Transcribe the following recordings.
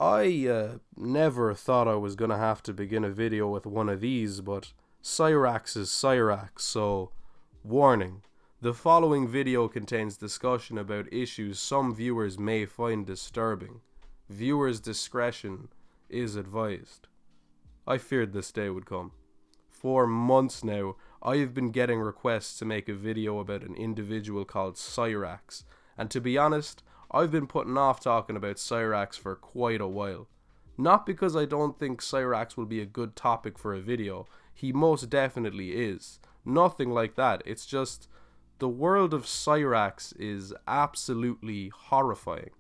I never thought I was gonna have to begin a video with one of these, but Cyrax is Cyrax, so warning. The following video contains discussion about issues some viewers may find disturbing. Viewers' discretion is advised. I feared this day would come. For months now, I have been getting requests to make a video about an individual called Cyrax, and to be honest, I've been putting off talking about Cyrax for quite a while. Not because I don't think Cyrax will be a good topic for a video, he most definitely is. Nothing like that, it's just the world of Cyrax is absolutely horrifying.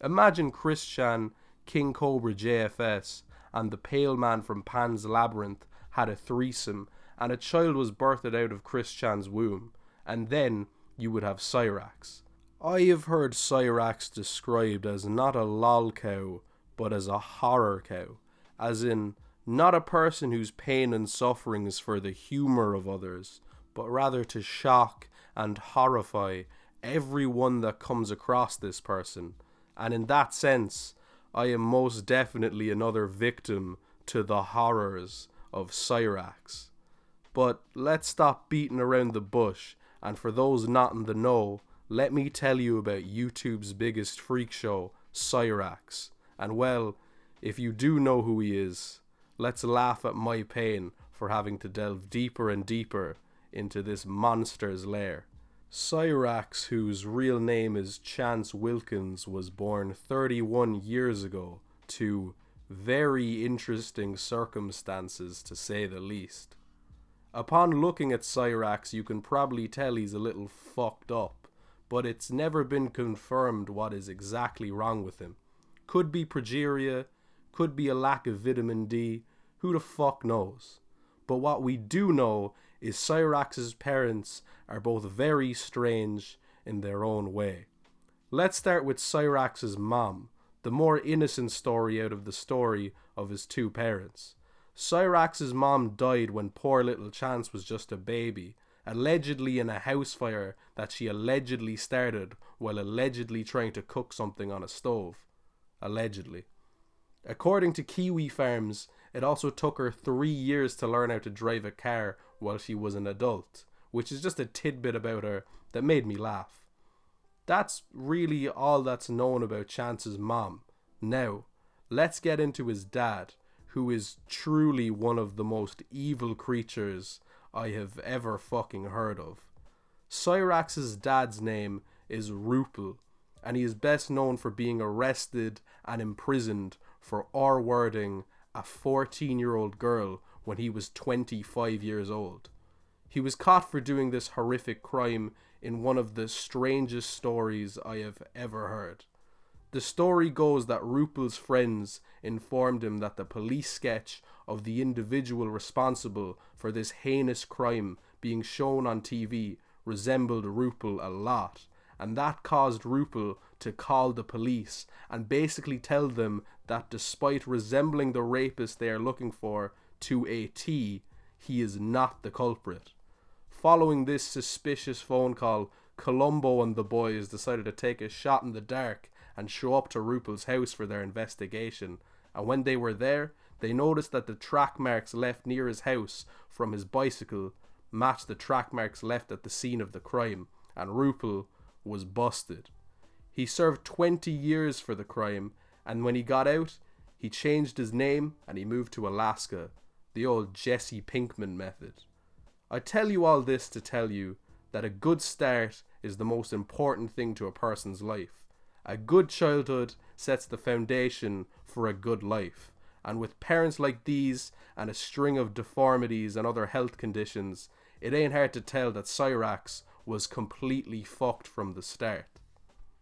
Imagine Christian, King Cobra JFS, and the Pale Man from Pan's Labyrinth had a threesome, and a child was birthed out of Christian's womb, and then you would have Cyrax. I have heard Cyrax described as not a lol cow, but as a horror cow, as in, not a person whose pain and suffering is for the humour of others, but rather to shock and horrify everyone that comes across this person, and in that sense, I am most definitely another victim to the horrors of Cyrax. But let's stop beating around the bush, and for those not in the know, let me tell you about YouTube's biggest freak show, Cyrax. And well, if you do know who he is, let's laugh at my pain for having to delve deeper and deeper into this monster's lair. Cyrax, whose real name is Chance Wilkins, was born 31 years ago to very interesting circumstances, to say the least. Upon looking at Cyrax, you can probably tell he's a little fucked up, but it's never been confirmed what is exactly wrong with him. Could be progeria, could be a lack of vitamin D, who the fuck knows? But what we do know is Cyrax's parents are both very strange in their own way. Let's start with Cyrax's mom, the more innocent story out of the story of his two parents. Cyrax's mom died when poor little Chance was just a baby, allegedly in a house fire that she allegedly started while allegedly trying to cook something on a stove. Allegedly. According to Kiwi Farms, it also took her 3 years to learn how to drive a car while she was an adult, which is just a tidbit about her that made me laugh. That's really all that's known about Chance's mom. Now, let's get into his dad, who is truly one of the most evil creatures I have ever fucking heard of. Cyrax's dad's name is Rupel, and he is best known for being arrested and imprisoned for R-wording a 14-year-old girl when he was 25 years old. He was caught for doing this horrific crime in one of the strangest stories I have ever heard. The story goes that Rupel's friends informed him that the police sketch of the individual responsible for this heinous crime being shown on TV resembled Rupel a lot, and that caused Rupel to call the police and basically tell them that despite resembling the rapist they are looking for to a T, he is not the culprit. Following this suspicious phone call, Columbo and the boys decided to take a shot in the dark and show up to Rupel's house for their investigation, and when they were there, they noticed that the track marks left near his house from his bicycle matched the track marks left at the scene of the crime, and Rupel was busted. He served 20 years for the crime, and when he got out, he changed his name and he moved to Alaska, the old Jesse Pinkman method. I tell you all this to tell you that a good start is the most important thing to a person's life. A good childhood sets the foundation for a good life, and with parents like these and a string of deformities and other health conditions, it ain't hard to tell that Cyrax was completely fucked from the start.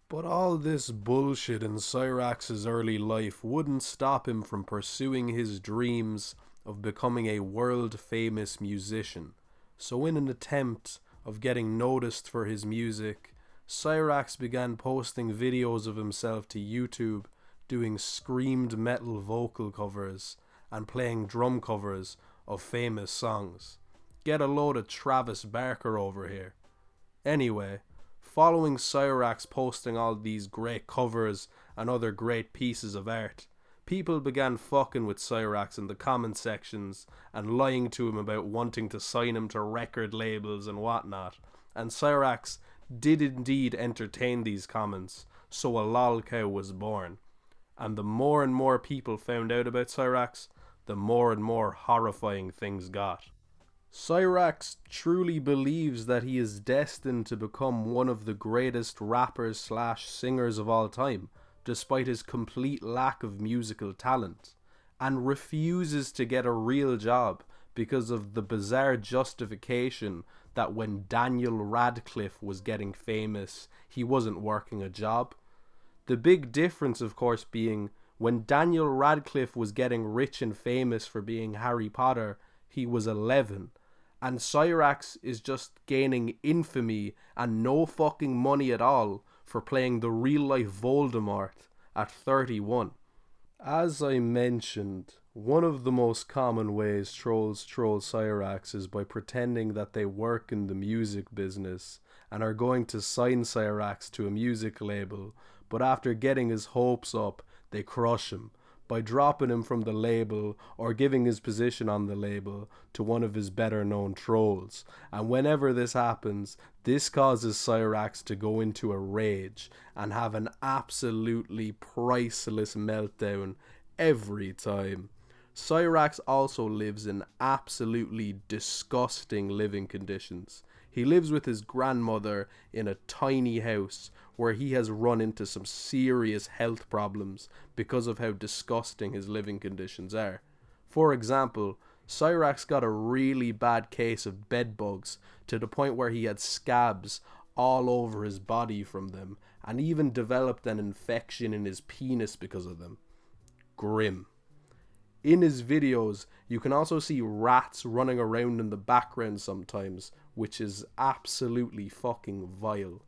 But all this bullshit in Cyrax's early life wouldn't stop him from pursuing his dreams of becoming a world-famous musician. So in an attempt of getting noticed for his music, Cyrax began posting videos of himself to YouTube doing screamed metal vocal covers and playing drum covers of famous songs. Get a load of Travis Barker over here. Anyway, following Cyrax posting all these great covers and other great pieces of art, people began fucking with Cyrax in the comment sections and lying to him about wanting to sign him to record labels and whatnot. And Cyrax did indeed entertain these comments, so a lol cow was born. And the more and more people found out about Cyrax, the more and more horrifying things got. Cyrax truly believes that he is destined to become one of the greatest rappers / singers of all time, despite his complete lack of musical talent, and refuses to get a real job because of the bizarre justification that when Daniel Radcliffe was getting famous, he wasn't working a job. The big difference, of course, being when Daniel Radcliffe was getting rich and famous for being Harry Potter, he was 11. And Cyrax is just gaining infamy and no fucking money at all for playing the real-life Voldemort at 31. As I mentioned, one of the most common ways trolls troll Cyrax is by pretending that they work in the music business and are going to sign Cyrax to a music label, but after getting his hopes up, they crush him by dropping him from the label or giving his position on the label to one of his better known trolls. And whenever this happens, this causes Cyrax to go into a rage and have an absolutely priceless meltdown every time. Cyrax also lives in absolutely disgusting living conditions. He lives with his grandmother in a tiny house where he has run into some serious health problems because of how disgusting his living conditions are. For example, Cyrax got a really bad case of bed bugs to the point where he had scabs all over his body from them and even developed an infection in his penis because of them. Grim. In his videos, you can also see rats running around in the background sometimes, which is absolutely fucking vile.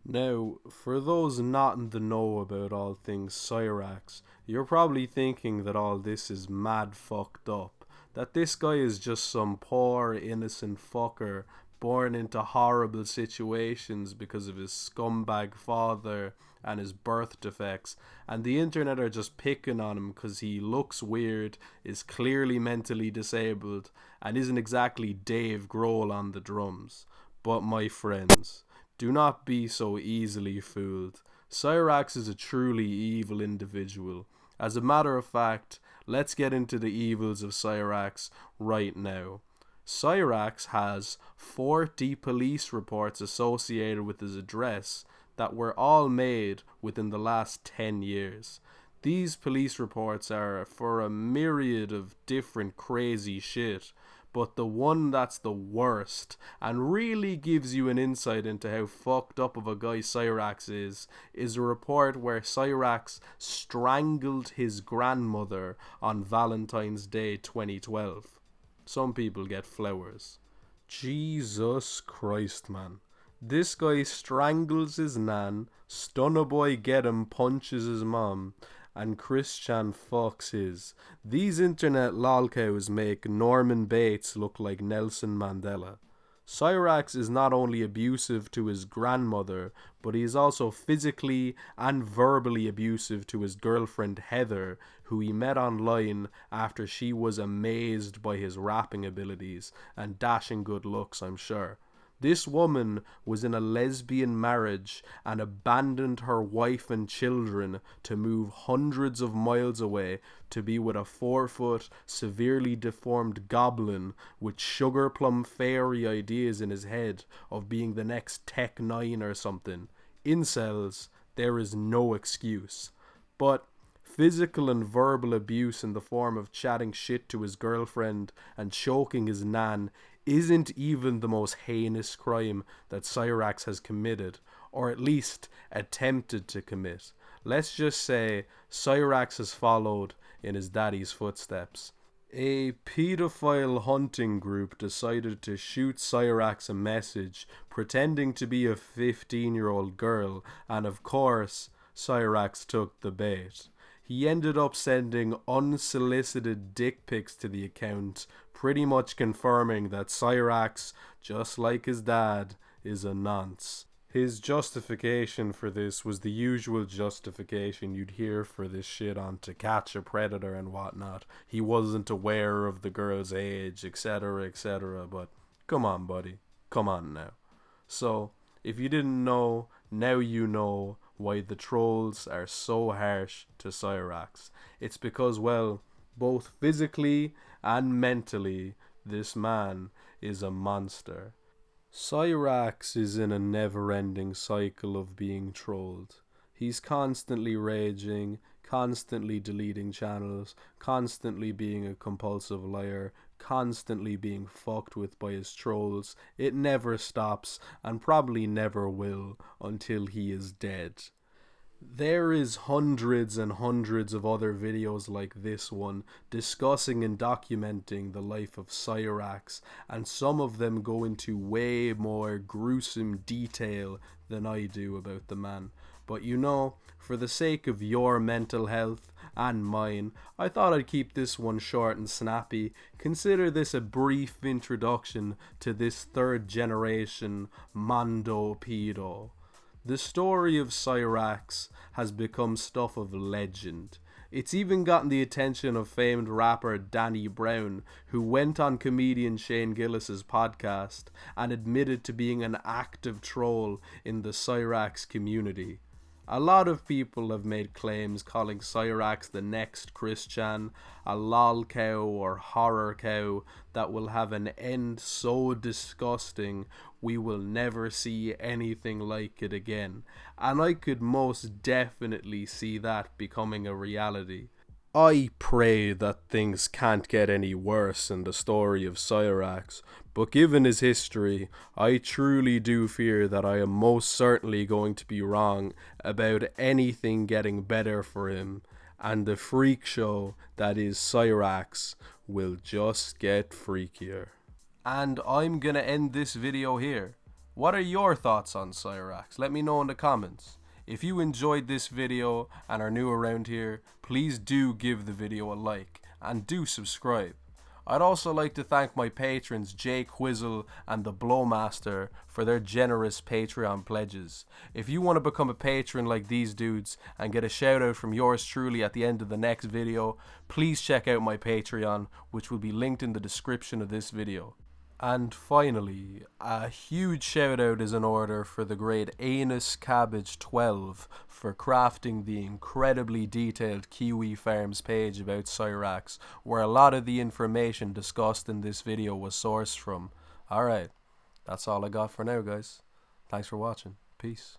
Now, for those not in the know about all things Cyrax, you're probably thinking that all this is mad fucked up. That this guy is just some poor innocent fucker born into horrible situations because of his scumbag father and his birth defects, and the internet are just picking on him because he looks weird, is clearly mentally disabled, and isn't exactly Dave Grohl on the drums. But my friends, do not be so easily fooled. Cyrax is a truly evil individual. As a matter of fact, let's get into the evils of Cyrax right now. Cyrax has 40 police reports associated with his address that were all made within the last 10 years. These police reports are for a myriad of different crazy shit, but the one that's the worst and really gives you an insight into how fucked up of a guy Cyrax is a report where Cyrax strangled his grandmother on Valentine's Day 2012. Some people get flowers. Jesus Christ, man. This guy strangles his nan, Stunner Boy get him punches his mom, and Christian fucks his. These internet lolcows make Norman Bates look like Nelson Mandela. Cyrax is not only abusive to his grandmother, but he is also physically and verbally abusive to his girlfriend Heather, who he met online after she was amazed by his rapping abilities and dashing good looks, I'm sure. This woman was in a lesbian marriage and abandoned her wife and children to move hundreds of miles away to be with a 4-foot, severely deformed goblin with sugar plum fairy ideas in his head of being the next Tech 9 or something. Incels, there is no excuse. But physical and verbal abuse in the form of chatting shit to his girlfriend and choking his nan isn't even the most heinous crime that Cyrax has committed, or at least attempted to commit. Let's just say Cyrax has followed in his daddy's footsteps. A pedophile hunting group decided to shoot Cyrax a message pretending to be a 15-year-old girl, and of course, Cyrax took the bait. He ended up sending unsolicited dick pics to the account, pretty much confirming that Cyrax, just like his dad, is a nonce. His justification for this was the usual justification you'd hear for this shit on To Catch a Predator and whatnot. He wasn't aware of the girl's age, etc., etc. But come on, buddy. Come on now. So, if you didn't know, now you know why the trolls are so harsh to Cyrax. It's because, well, both physically and mentally, this man is a monster. Cyrax is in a never-ending cycle of being trolled. He's constantly raging, constantly deleting channels, constantly being a compulsive liar, constantly being fucked with by his trolls. It never stops, and probably never will, until he is dead. There is hundreds and hundreds of other videos like this one discussing and documenting the life of Cyrax, and some of them go into way more gruesome detail than I do about the man. But you know, for the sake of your mental health and mine, I thought I'd keep this one short and snappy. Consider this a brief introduction to this third generation Mondo pedo. The story of Cyrax has become stuff of legend. It's even gotten the attention of famed rapper Danny Brown, who went on comedian Shane Gillis's podcast and admitted to being an active troll in the Cyrax community. A lot of people have made claims calling Cyrax the next Christian, a lol cow or horror cow that will have an end so disgusting we will never see anything like it again. And I could most definitely see that becoming a reality. I pray that things can't get any worse in the story of Cyrax, but given his history, I truly do fear that I am most certainly going to be wrong about anything getting better for him, and the freak show that is Cyrax will just get freakier. And I'm gonna end this video here. What are your thoughts on Cyrax? Let me know in the comments. If you enjoyed this video and are new around here, please do give the video a like and do subscribe. I'd also like to thank my patrons Jay Quizzle and the Blowmaster for their generous Patreon pledges. If you want to become a patron like these dudes and get a shout out from yours truly at the end of the next video, please check out my Patreon, which will be linked in the description of this video. And finally, a huge shout out is in order for the great Anus Cabbage 12 for crafting the incredibly detailed Kiwi Farms page about Cyrax, where a lot of the information discussed in this video was sourced from. Alright, that's all I got for now, guys. Thanks for watching. Peace.